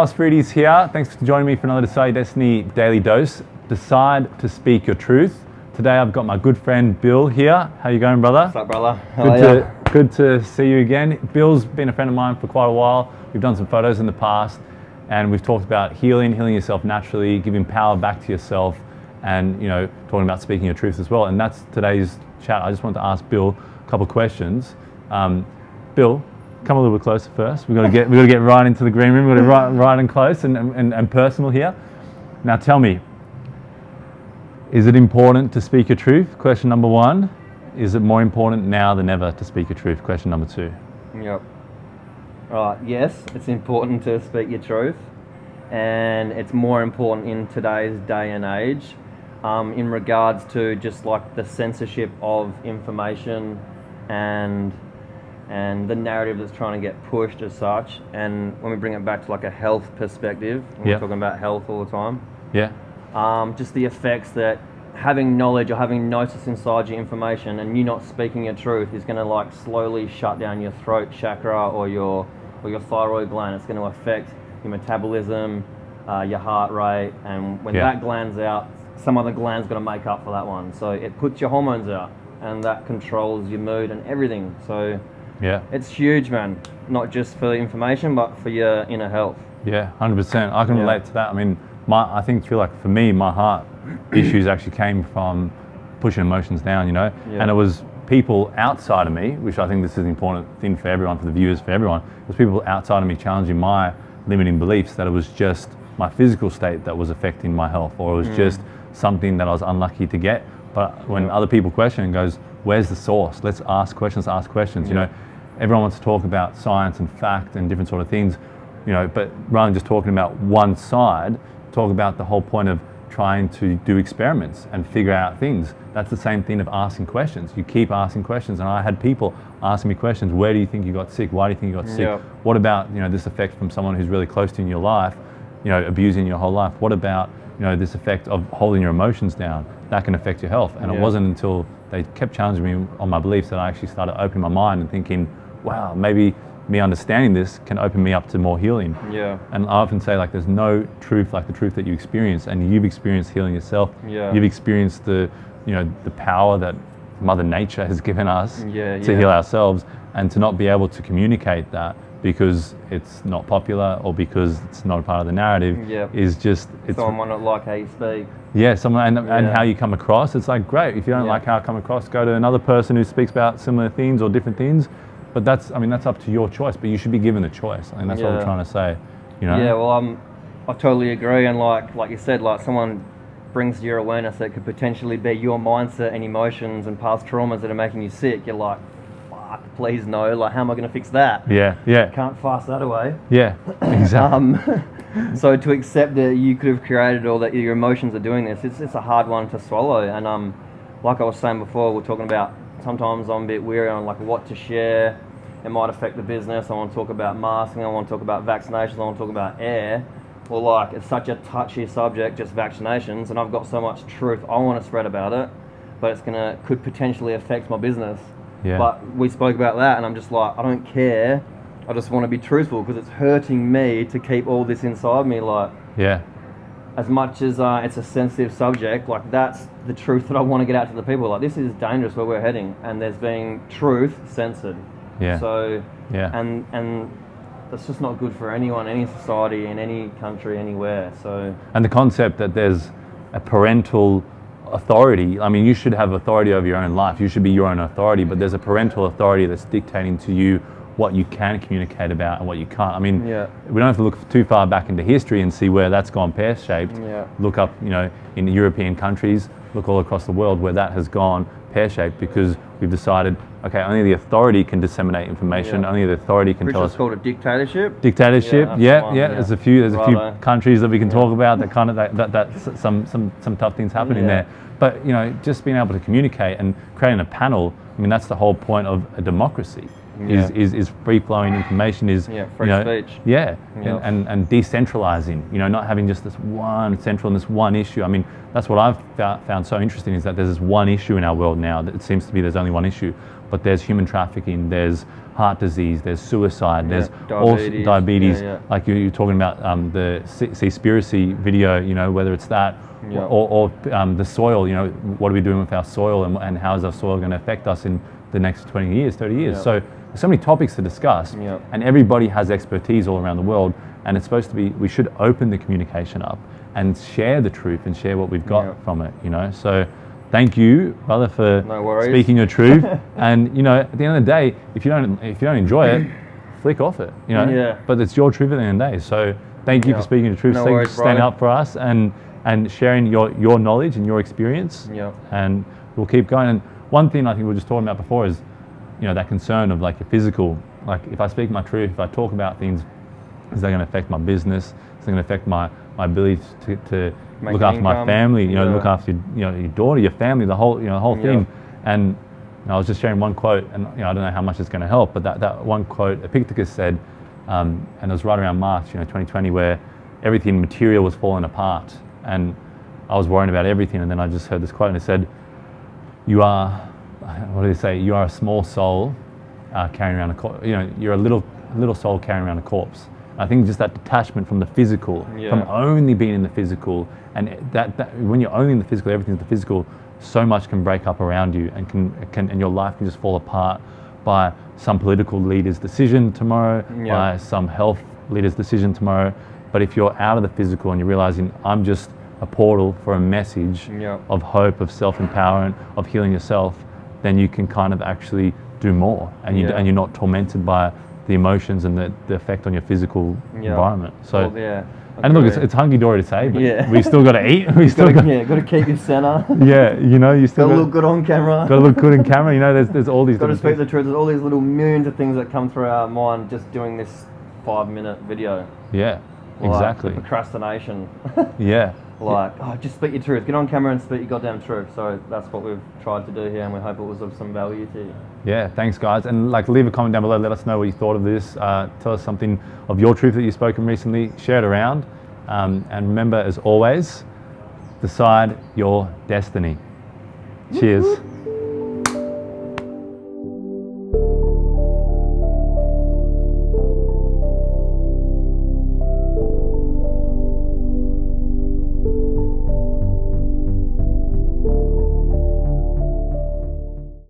Spreedy's here. Thanks for joining me for another Decide Your Destiny Daily Dose. Decide to speak your truth. Today I've got my good friend Bill here. How you going, brother? What's up, brother? How are you? Good to see you again. Bill's been a friend of mine for quite a while. We've done some photos in the past and we've talked about healing yourself naturally, giving power back to yourself, and talking about speaking your truth as well. And that's today's chat. I just wanted to ask Bill a couple of questions. Bill, come a little bit closer first. We've got to get right into the green room. We've got to get right and close and personal here. Now tell me, is it important to speak your truth? Question number one. Is it more important now than ever to speak your truth? Question number two. Yep. Right, yes, it's important to speak your truth, and it's more important in today's day and age in regards to just like the censorship of information and the narrative that's trying to get pushed as such. And when we bring it back to like a health perspective, we're talking about health all the time. Yeah. Just the effects that having knowledge or having gnosis inside your information and you not speaking your truth is going to like slowly shut down your throat chakra or your thyroid gland. It's going to affect your metabolism, your heart rate, and when that gland's out, some other gland's going to make up for that one. So it puts your hormones out, and that controls your mood and everything. So it's huge, man. Not just for information, but for your inner health. Yeah, 100%. I can relate to that. I mean, feel like for me, my heart issues actually came from pushing emotions down, and it was people outside of me, which I think this is an important thing for everyone, for the viewers, for everyone. It was people outside of me challenging my limiting beliefs that it was just my physical state that was affecting my health, or it was just something that I was unlucky to get. But when other people question and goes, where's the source? Let's ask questions, Everyone wants to talk about science and fact and different sort of things, but rather than just talking about one side, talk about the whole point of trying to do experiments and figure out things. That's the same thing of asking questions. You keep asking questions, and I had people asking me questions. Where do you think you got sick? Why do you think you got sick? What about this effect from someone who's really close to you in your life, abusing your whole life? What about this effect of holding your emotions down? That can affect your health. And it wasn't until they kept challenging me on my beliefs that I actually started opening my mind and thinking, wow, maybe me understanding this can open me up to more healing. And I often say, like, there's no truth like the truth that you experience, and you've experienced healing yourself. You've experienced the power that Mother Nature has given us to heal ourselves, and to not be able to communicate that because it's not popular or because it's not a part of the narrative is just... Someone might not like how you speak. And how you come across. It's like, great, if you don't like how I come across, go to another person who speaks about similar things or different things. But that's up to your choice, but you should be given the choice. I think that's what I'm trying to say, Yeah, well, I totally agree. And like you said, like someone brings to your awareness that could potentially be your mindset and emotions and past traumas that are making you sick. You're like, fuck, please no. Like, how am I going to fix that? Can't fast that away. Yeah, exactly. So to accept that you could have created or that your emotions are doing this, it's a hard one to swallow. And like I was saying before, we're talking about, sometimes I'm a bit weary on like what to share. It might affect the business. I want to talk about masking. I want to talk about vaccinations. I want to talk about air. Well, like, it's such a touchy subject, just vaccinations, and I've got so much truth I want to spread about it, but could potentially affect my business. But we spoke about that, and I'm just like, I don't care. I just want to be truthful because it's hurting me to keep all this inside me. Like, as much as it's a sensitive subject, like, that's the truth that I want to get out to the people. Like, this is dangerous where we're heading, and there's being truth censored. And that's just not good for anyone, any society, in any country, anywhere. So, and the concept that there's a parental authority. I mean, you should have authority over your own life. You should be your own authority, but there's a parental authority that's dictating to you what you can communicate about and what you can't. I mean, we don't have to look too far back into history and see where that's gone pear-shaped. Look up, in European countries, look all across the world where that has gone pear-shaped because we've decided, okay, only the authority can disseminate information. Only the authority can tell us. It's called a dictatorship. Dictatorship. There's a few countries that we can talk about that kind of that some tough things happening there. But just being able to communicate and creating a panel. I mean, that's the whole point of a democracy. is free flowing information, is free speech. Yeah, Yeah. and decentralizing. Not having just this one central and this one issue. I mean, that's what I've found so interesting, is that there's this one issue in our world now. That it seems to be there's only one issue, but there's human trafficking, there's heart disease, there's suicide, there's diabetes. Like you're talking about the Seaspiracy video. Whether it's that. Or the soil, what are we doing with our soil, and how is our soil going to affect us in the next 20 years, 30 years? So there's so many topics to discuss, and everybody has expertise all around the world, and it's supposed to be, we should open the communication up and share the truth and share what we've got from it, So thank you, brother, for speaking your truth. And at the end of the day, if you don't enjoy it, flick off it, But it's your truth at the end of the day. So thank you for speaking the truth. Thank you for standing up for us and sharing your knowledge and your experience. And we'll keep going. And one thing I think we were just talking about before is, that concern of like your physical. Like if I speak my truth, if I talk about things, is that going to affect my business? Is it going to affect my ability to look after my family? Look after your daughter, your family, the whole thing. And I was just sharing one quote, and I don't know how much it's going to help, but that one quote Epictetus said, and it was right around March 2020, where everything material was falling apart. And I was worrying about everything, and then I just heard this quote, and it said, "You are, what did it say? You are a small soul carrying around a corpse. You're a little soul carrying around a corpse." I think just that detachment from the physical, from only being in the physical, and that when you're only in the physical, everything's the physical. So much can break up around you, and your life can just fall apart by some political leader's decision tomorrow, by some health leader's decision tomorrow. But if you're out of the physical and you're realizing, I'm just a portal for a message of hope, of self-empowerment, of healing yourself, then you can kind of actually do more, and you're not tormented by the emotions and the effect on your physical environment. So, and look, it's hunky-dory to say, but we still got to eat. We still got to keep your center. You still got to look good on camera. Got to look good in camera. There's all these. Got to speak the truth. There's all these little millions of things that come through our mind just doing this 5-minute video. Yeah. Exactly. Like procrastination. Just speak your truth. Get on camera and speak your goddamn truth. So that's what we've tried to do here, and we hope it was of some value to you. Yeah, thanks guys. And leave a comment down below. Let us know what you thought of this. Tell us something of your truth that you've spoken recently. Share it around. And remember, as always, decide your destiny. Cheers.